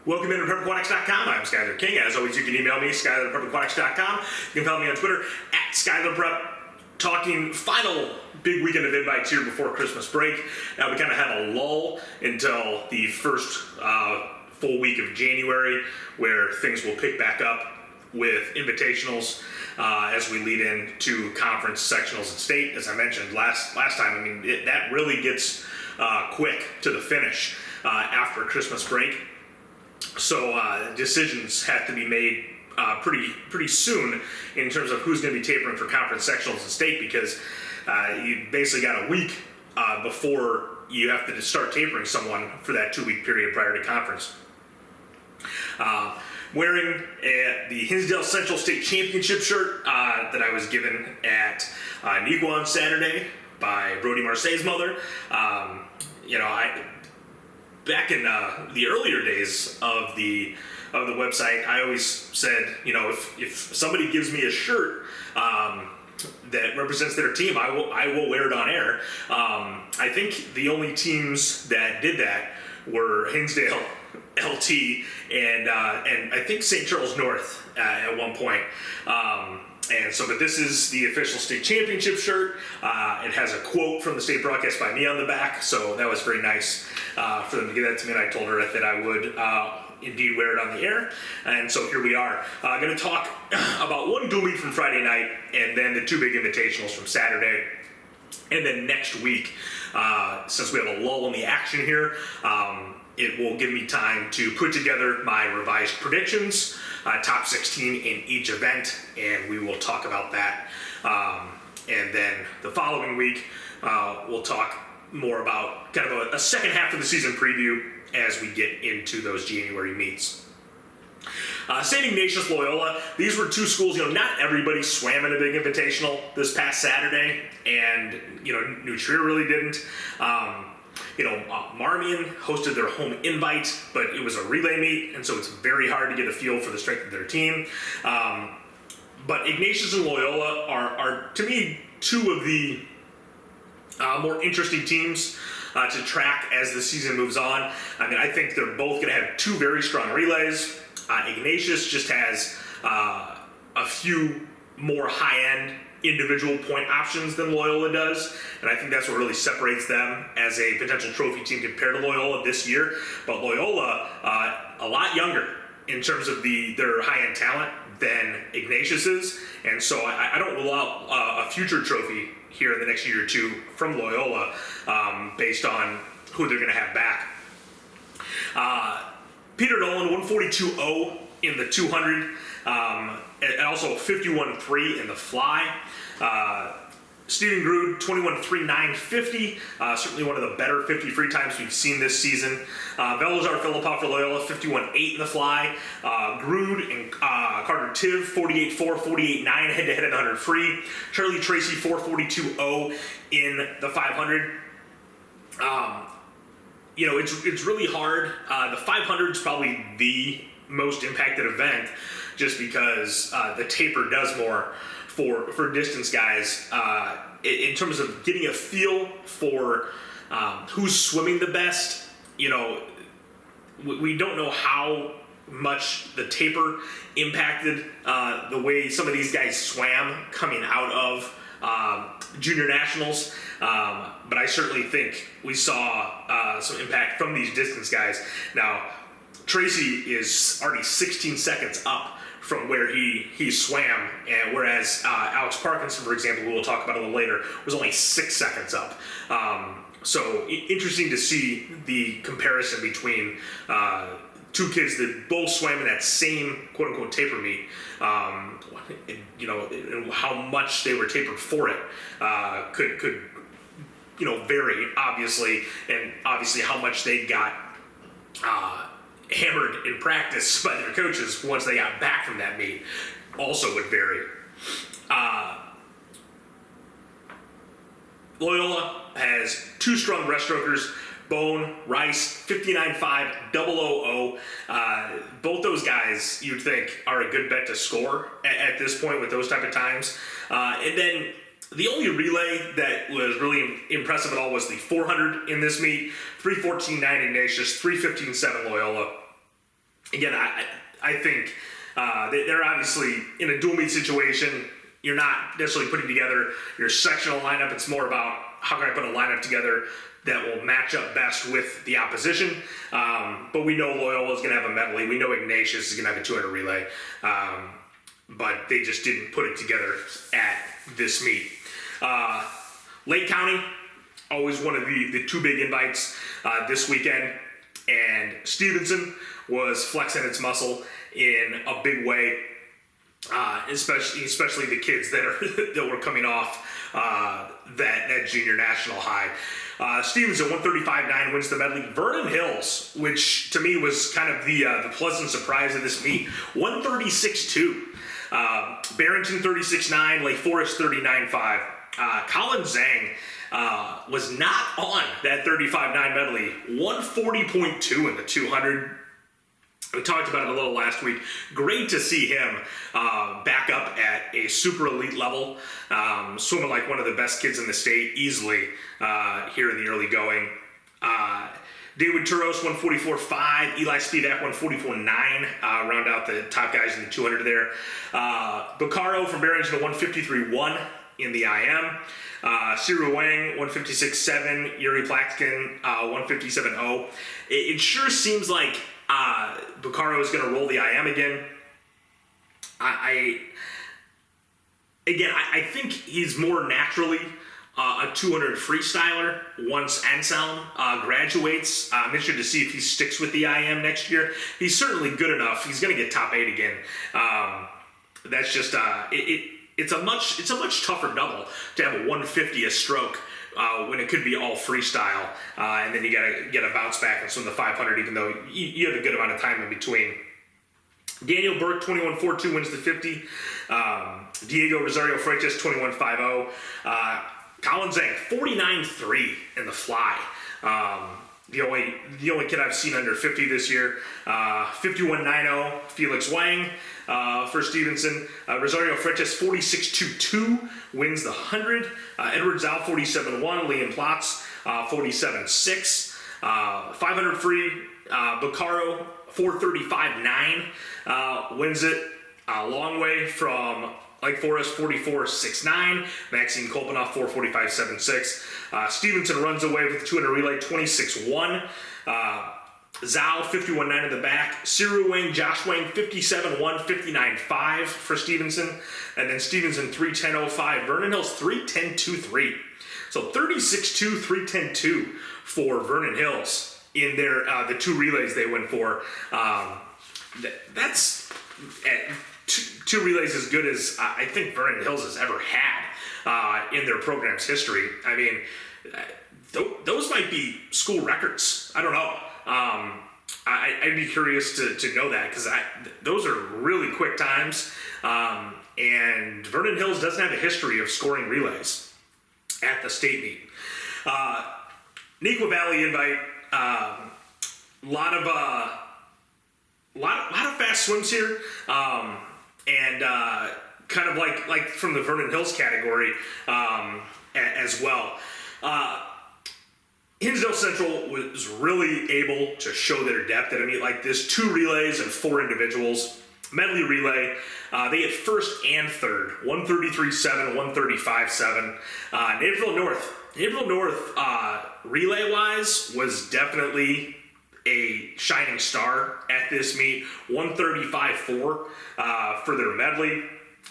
Welcome into PrepAquatics.com. I'm Skyler King. As always, you can email me, Skyler@PrepAquatics.com. You can follow me on Twitter, @SkylerPrep. Talking final big weekend of invites here before Christmas break. We kind of have a lull until the first full week of January, where things will pick back up with invitationals as we lead into conference, sectionals, and state. As I mentioned last time, I mean, that really gets quick to the finish after Christmas break. So decisions have to be made pretty soon in terms of who's going to be tapering for conference, sectionals, and state, because you basically got a week before you have to start tapering someone for that 2-week period prior to conference. Wearing the Hinsdale Central State Championship shirt that I was given at Niqua on Saturday by Brody Marseille's mother. Back in the earlier days of the website, I always said, if somebody gives me a shirt that represents their team, I will wear it on air. I think the only teams that did that were Hinsdale, LT, and I think St. Charles North at one point. But this is the official state championship shirt. It has a quote from the state broadcast by me on the back, so that was very nice for them to give that to me, and I told her that I would indeed wear it on the air. And so here we are. Going to talk about one dual meet from Friday night, and then the 2 big invitationals from Saturday. And then next week, since we have a lull in the action here, it will give me time to put together my revised predictions, top 16 in each event, and we will talk about that. And then the following week, we'll talk more about kind of a second half of the season preview as we get into those January meets. St. Ignatius, Loyola, these were 2 schools, not everybody swam in a big invitational this past Saturday, and, New Trier really didn't. Marmion hosted their home invite, but it was a relay meet, and so it's very hard to get a feel for the strength of their team. But Ignatius and Loyola are to me, 2 of the more interesting teams to track as the season moves on. I mean, I think they're both going to have 2 very strong relays. Ignatius just has a few more high-end individual point options than Loyola does, and I think that's what really separates them as a potential trophy team compared to Loyola this year. But Loyola, a lot younger in terms of their high-end talent than Ignatius is, and so I don't rule out a future trophy here in the next year or 2 from Loyola based on who they're going to have back. Peter Nolan, 142.0 in the 200, and also 51.3 in the fly. Stephen Grood, 21.3.950, certainly one of the better 50 free times we've seen this season. Velazar Filipov for Loyola, 51.8 in the fly. Grood and Carter Tiv, 48.4, 48.9 head-to-head in the 100 free. Charlie Tracy, 442.0 in the 500. It's really hard. The 500 is probably the most impacted event, just because the taper does more for distance guys in terms of getting a feel for who's swimming the best. We don't know how much the taper impacted the way some of these guys swam coming out of junior nationals, but I certainly think we saw some impact from these distance guys. Now, Tracy is already 16 seconds up from where he swam, and whereas Alex Parkinson, for example, who we'll talk about a little later, was only 6 seconds up. So interesting to see the comparison between 2 kids that both swam in that same quote-unquote taper meet, and how much they were tapered for it could vary, obviously, and obviously how much they got hammered in practice by their coaches once they got back from that meet also would vary. Loyola has 2 strong breaststrokers, Bone, Rice, 59.5, 000. Both those guys, you'd think, are a good bet to score at this point with those type of times. And then the only relay that was really impressive at all was the 400 in this meet. 3:14.9 Ignatius, 3:15.7 Loyola. again, I think they're obviously in a dual meet situation. You're not necessarily putting together your sectional lineup. It's more about how can I put a lineup together that will match up best with the opposition. But we know Loyola is going to have a medley. We know Ignatius is going to have a 200 relay. But they just didn't put it together at this meet. Lake County, always one of the two big invites this weekend. And Stevenson was flexing its muscle in a big way. Especially the kids that were coming off that junior national high. Stevenson 135.9 wins the medley. Vernon Hills, which to me was kind of the pleasant surprise of this meet, 136.2. Barrington 36.9, Lake Forest 39.5. Colin Zhang was not on that 35.9 medley, 140.2 in the 200. We talked about it a little last week. Great to see him back up at a super elite level, swimming like one of the best kids in the state easily here in the early going. David Turos 144.5, Eli Spivak 144.9, round out the top guys in the 200 there. Bacaro from Barrington 153.1 in the IM. Siru Wang 156.7, Yuri Plaxkin 157.0. It sure seems like Bacaro is going to roll the IM again. I think he's more naturally a 200 freestyler once Anselm graduates. I'm interested to see if he sticks with the IM next year. He's certainly good enough. He's going to get top 8 again. That's just it's a much tougher double to have a 150 a stroke. When it could be all freestyle, and then you gotta get a bounce back and swim the 500, even though you have a good amount of time in between. Daniel Burke 21.42 wins the 50. Diego Rosario Freitas 21.50. Colin Zhang 49.3 in the fly. The only kid I've seen under 50 this year. 51.90 Felix Wang for Stevenson. Rosario Freitas 46.22 wins the 100. Edward Zhao 47.1. Liam Plotz 47.6. 500 free. Bacaro 435.9 wins it. A long way from Lake Forest 44.69. Maxime Kolpanoff 445.76. Stevenson runs away with the 200 relay 26.1. Zhao 51.9 in the back. Siru Wang, Josh Wang 57.1, 59.5 for Stevenson. And then Stevenson 310.05. Vernon Hills 310.23. So 36.2, 310.2 for Vernon Hills in their the two relays they went for. That's two relays as good as I think Vernon Hills has ever had in their program's history. I mean, those might be school records. I don't know. I'd be curious to know that, because those are really quick times. And Vernon Hills doesn't have a history of scoring relays at the state meet. Neuqua Valley invite, lot of fast swims here, and kind of like from the Vernon Hills category as well. Hinsdale Central was really able to show their depth at a meet like this. 2 relays and 4 individuals. Medley relay, they had first and third, 133.7, 135.7. Naperville North, relay-wise, was definitely a shining star at this meet. 135.4 for their medley.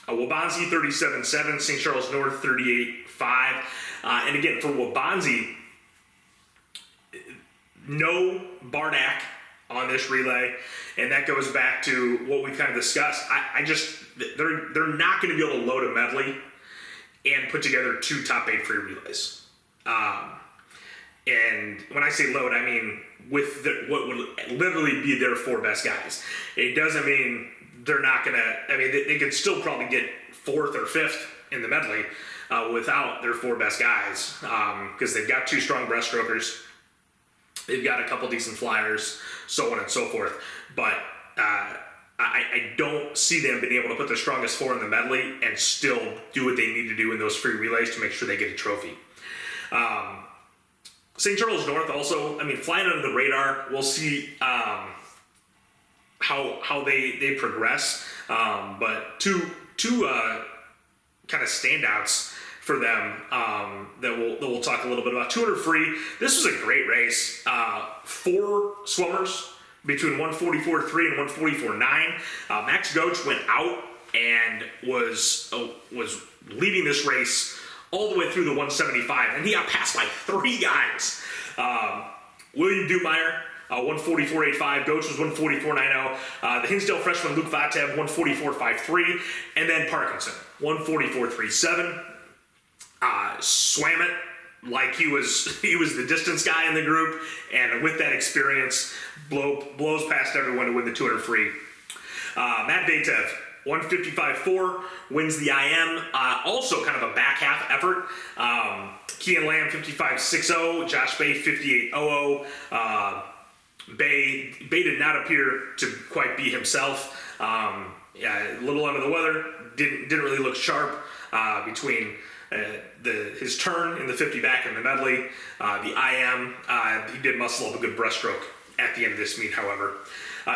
Waubonsee 37.7, St. Charles North 38.5. And again, for Waubonsee, no Bardak on this relay, and that goes back to what we kind of discussed. They're not going to be able to load a medley and put together 2 top 8 free relays. And when I say load, I mean with what would literally be their 4 best guys. It doesn't mean they're not going to. I mean, they could still probably get 4th or 5th in the medley without their 4 best guys, because they've got 2 strong breaststrokers. They've got a couple decent flyers, so on and so forth. But I don't see them being able to put their strongest 4 in the medley and still do what they need to do in those free relays to make sure they get a trophy. St. Charles North also, I mean, flying under the radar. We'll see how how they progress. But two kind of standouts for them that we'll talk a little bit about. 200 free. This was a great race. 4 swimmers between 144.3 and 144.9. Max Goetsch went out and was leading this race all the way through the 175, and he got passed by 3 guys. William Dumeyer, 144.85. Goetsch was 144.90. The Hinsdale freshman Luke Vatev, 144.53. And then Parkinson, 144.37. Swam it like he was the distance guy in the group, and with that experience, blows past everyone to win the 200 free. Matt Vatev, 155.4, wins the IM. Also kind of a back half effort. Kean Lamb, 55.60. Josh Bay, 58.00. Bay did not appear to quite be himself. A little under the weather. Didn't really look sharp between his turn in the 50 back in the medley. The IM, he did muscle up a good breaststroke at the end of this meet, however.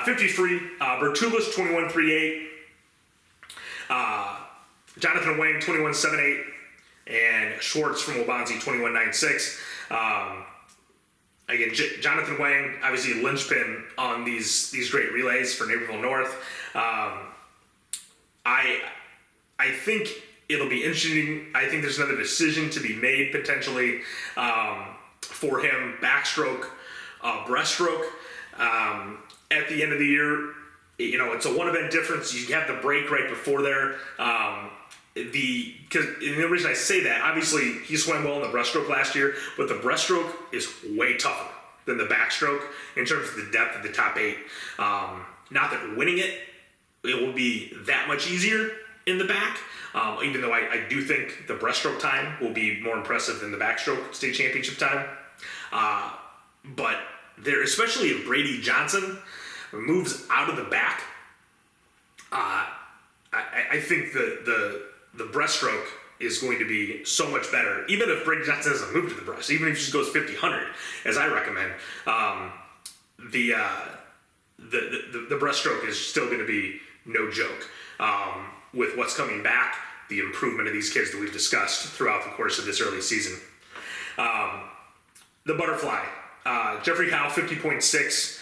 53, Bertulis, 21.38. Jonathan Wang, 21.78. And Schwartz from Wabanzi, 21.96. Again, Jonathan Wang, obviously linchpin on these great relays for Naperville North. I think it'll be interesting. I think there's another decision to be made potentially for him, backstroke, breaststroke. At the end of the year, it's a one event difference. You have the break right before there. The reason I say that, obviously he swam well in the breaststroke last year, but the breaststroke is way tougher than the backstroke in terms of the depth of the top 8. Not that winning it will be that much easier in the back, even though I do think the breaststroke time will be more impressive than the backstroke state championship time. But there, especially if Brady Johnson moves out of the back, I think the breaststroke is going to be so much better. Even if Brady Johnson doesn't move to the breast, even if he just goes 50-100, as I recommend, the breaststroke is still going to be no joke. With what's coming back, the improvement of these kids that we've discussed throughout the course of this early season. The butterfly, Jeffrey Howe, 50.6.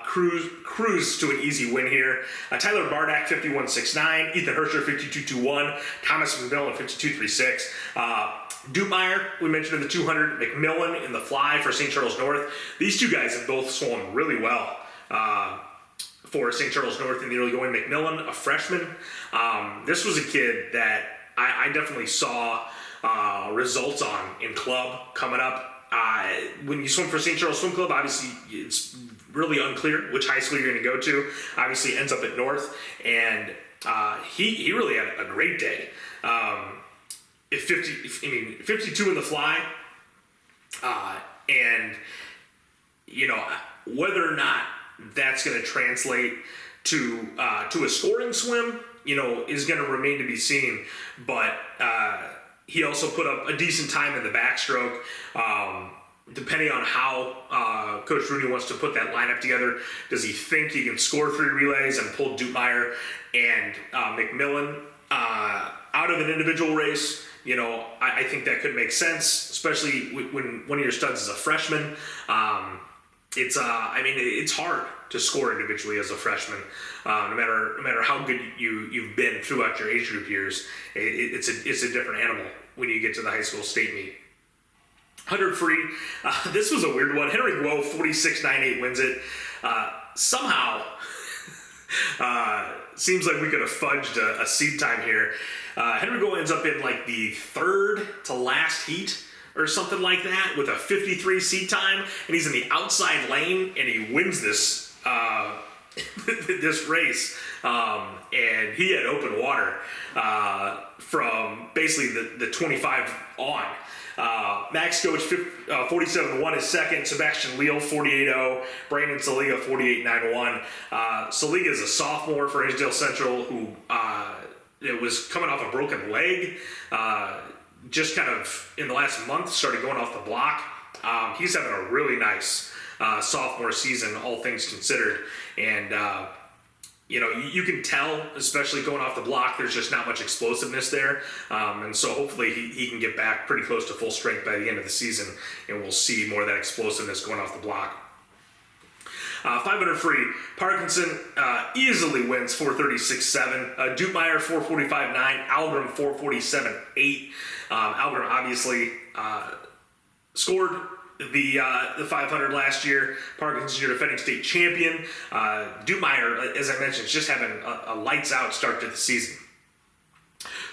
Cruise to an easy win here. Tyler Bardak, 51.69. Ethan Herscher, 52.21. Thomas McMillan, 52.36. Dumeyer, we mentioned in the 200. McMillan in the fly for St. Charles North. These two guys have both swum really well for St. Charles North in the early going. McMillan, a freshman. This was a kid that I definitely saw results on in club coming up. When you swim for St. Charles Swim Club, obviously it's really unclear which high school you're going to go to. Obviously ends up at North, and he really had a great day. 52 in the fly, and whether or not that's going to translate to a scoring swim, is going to remain to be seen. But he also put up a decent time in the backstroke. Depending on how Coach Rooney wants to put that lineup together, does he think he can score 3 relays and pull Dumeyer and McMillan out of an individual race? I think that could make sense, especially when one of your studs is a freshman. It's hard to score individually as a freshman, no matter how good you've been throughout your age group years. It's a different animal when you get to the high school state meet. 100 free. This was a weird one. Henry Guo, 46.98, wins it. Somehow, seems like we could have fudged a seed time here. Henry Guo ends up in like the 3rd to last heat or something like that with a 53 seed time, and he's in the outside lane, and he wins this this race. And he had open water from basically the 25 on. Max Goetsch, 47.1 is second. Sebastian Leal, 48.0. Brandon Saliga, 48.91. Saliga is a sophomore for Hinsdale Central who was coming off a broken leg. Just kind of in the last month started going off the block. He's having a really nice sophomore season, all things considered. And you can tell, especially going off the block, there's just not much explosiveness there. And so hopefully he can get back pretty close to full strength by the end of the season, and we'll see more of that explosiveness going off the block. 500 free, Parkinson easily wins 436.7. Dupemeyer 445.9. Algrim 447.8. Algrim obviously scored the 500 last year. Parkinson's your defending state champion. Dupemeyer, as I mentioned, is just having a lights out start to the season.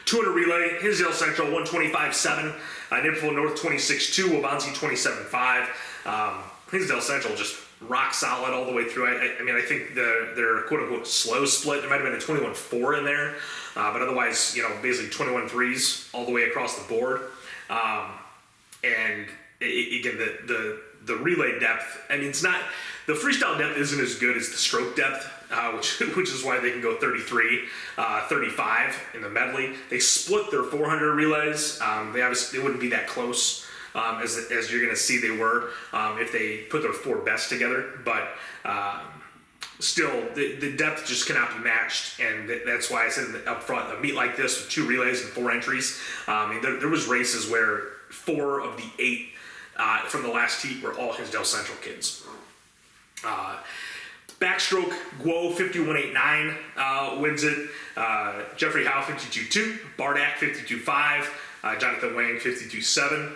200 relay, Hinsdale Central 125.7. Naperville North 26.2. Waubonsee 27.5. Hinsdale Central just rock solid all the way through. I think their quote-unquote slow split, there might have been a 21-4 in there, but otherwise, basically 21 threes all the way across the board. And again, the relay depth, it's not, the freestyle depth isn't as good as the stroke depth, which is why they can go 33, 35 in the medley. They split their 400 relays. They wouldn't be that close. As you're going to see they were if they put their four best together, but still the depth just cannot be matched, and that's why I said up front, a meet like this with 2 relays and 4 entries, there was races where 4 of the 8 from the last heat were all Hinsdale Central kids. Backstroke, Guo 51.89 wins it. Jeffrey Howe 52.2, Bardak 52.5, Jonathan Wayne 52.7.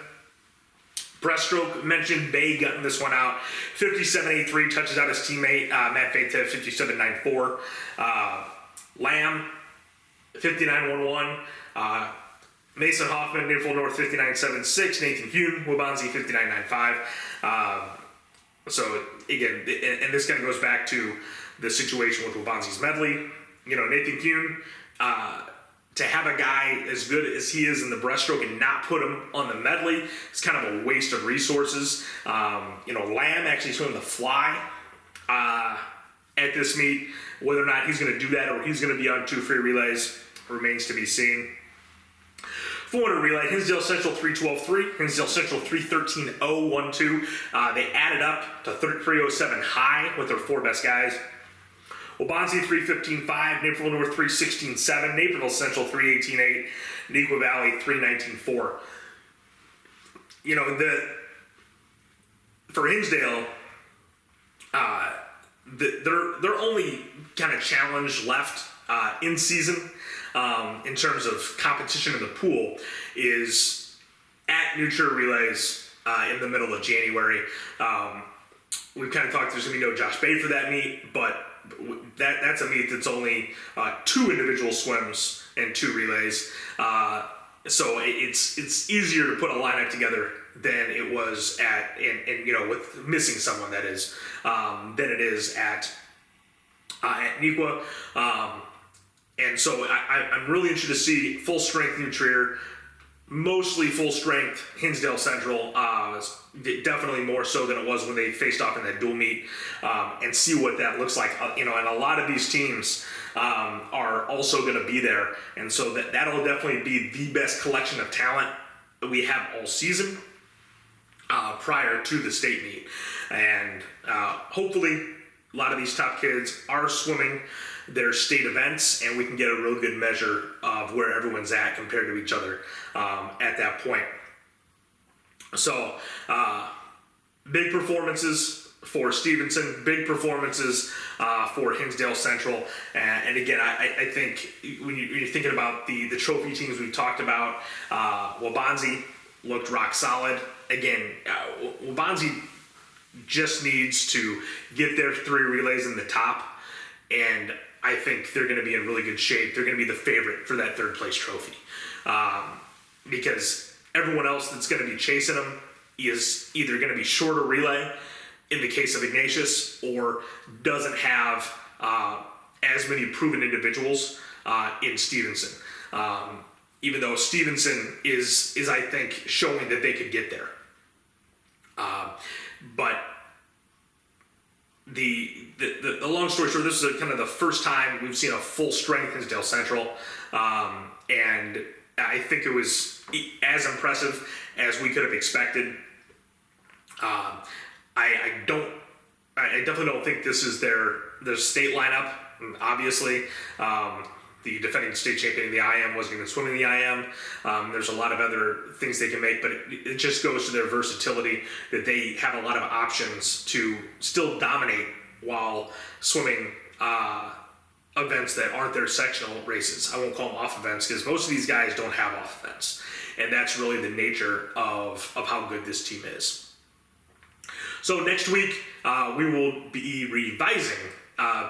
Breaststroke, mentioned Bay gutting this one out. 57.83, touches out his teammate, Matt Fatev, 57.94. Lamb, 59.11. Mason Hoffman, Naperville North, 59.76. Nathan Hune, Waubonsee, 59.95. So, again, and this kind of goes back to the situation with Waubonsee's medley. Nathan Hune, to have a guy as good as he is in the breaststroke and not put him on the medley, it's kind of a waste of resources. Lamb actually swam the fly at this meet. Whether or not he's going to do that or he's going to be on 2 free relays remains to be seen. 400 relay, Hinsdale Central 312.3, Hinsdale Central 313.012. They added up to 307 high with their 4 best guys. Waubonsee 315.5, Naperville North 316.7, Naperville Central 318.8, Neuqua Valley 319.4. For Hinsdale, their only kind of challenge left in season in terms of competition in the pool is at Nutra Relays in the middle of January. We've kind of talked, there's going to be no Josh Bay for that meet, but that's a meet that's only 2 individual swims and 2 relays. So it's easier to put a lineup together than it was with missing someone, that is, than it is at Neuqua. And so I'm really interested to see full strength New Trier, mostly full strength Hinsdale Central, definitely more so than it was when they faced off in that dual meet, and see what that looks like. And a lot of these teams are also going to be there, and so that'll definitely be the best collection of talent that we have all season prior to the state meet. And hopefully a lot of these top kids are swimming their state events, and we can get a real good measure of where everyone's at compared to each other at that point. So, big performances for Stevenson, big performances for Hinsdale Central, and again, I think when you're thinking about the trophy teams we've talked about, Waubonsee looked rock solid. Again, Waubonsee just needs to get their 3 relays in the top, and I think they're going to be in really good shape. They're going to be the favorite for that 3rd place trophy, because everyone else that's going to be chasing them is either going to be short a relay in the case of Ignatius, or doesn't have as many proven individuals in Stevenson. Even though Stevenson is I think showing that they could get there. But the long story short, this is kind of the first time we've seen a full strength Hinsdale Central, and I think it was as impressive as we could have expected. I definitely don't think this is their state lineup. obviously. The defending state champion in the IM wasn't even swimming the IM. There's a lot of other things they can make, but it just goes to their versatility that they have a lot of options to still dominate while swimming events that aren't their sectional races. I won't call them off events because most of these guys don't have off events. And that's really the nature of how good this team is. So next week, we will be revising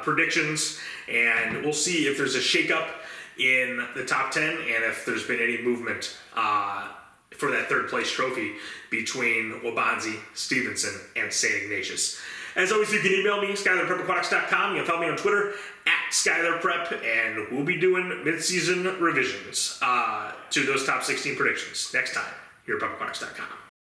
predictions, and we'll see if there's a shakeup in the top 10 and if there's been any movement for that third place trophy between Wabanzi, Stevenson, and St. Ignatius. As always, you can email me, SkylerPrepAquatics.com. You can follow me on Twitter, @SkylerPrep, and we'll be doing mid-season revisions to those top 16 predictions next time here at PrepAquatics.com.